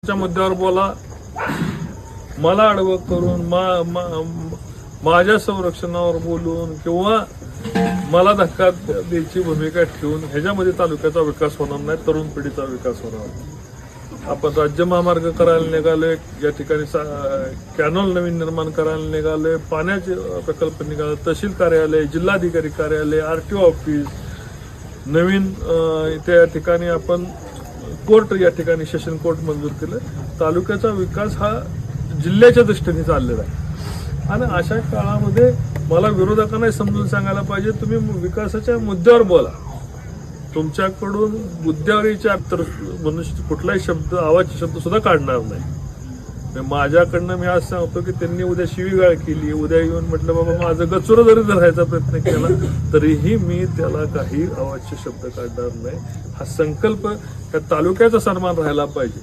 च्या मुद्द्यावर बोला, मला आडवं करून माझ्या संरक्षणावर बोलून किंवा मला धक्का द्यायची भूमिका ठेवून ह्याच्यामध्ये तालुक्याचा विकास होणार नाही, तरुण पिढीचा विकास होणार. आपण राज्य महामार्ग करायला निघालोय, या ठिकाणी कॅनॉल नवीन निर्माण करायला निघालोय, पाण्याचे प्रकल्प निघाले, तहसील कार्यालय, जिल्हाधिकारी कार्यालय, आरटीओ ऑफिस नवीन, त्या ठिकाणी आपण कोर्ट, या ठिकाणी सेशन कोर्ट मंजूर केलं. तालुक्याचा विकास हा जिल्ह्याच्या दृष्टीने चाललेला आहे. आणि अशा काळामध्ये मला विरोधकांना समजून सांगायला पाहिजे, तुम्ही विकासाच्या मुद्द्यावर बोला, तुमच्याकडून मुद्द्यावरीच्या तर मनुष्य कुठलाही शब्द, आवाजचे शब्द सुद्धा काढणार नाही. माझ्याकडनं मी आज सांगतो की त्यांनी उद्या शिवीगाळ केली, उद्या येऊन म्हटलं बाबा माझं गचुरं जरी धरायचा प्रयत्न केला तरीही मी त्याला काही आवाजचे शब्द काढणार नाही. हा संकल्प त्या तालुक्याचा सन्मान राहायला पाहिजे.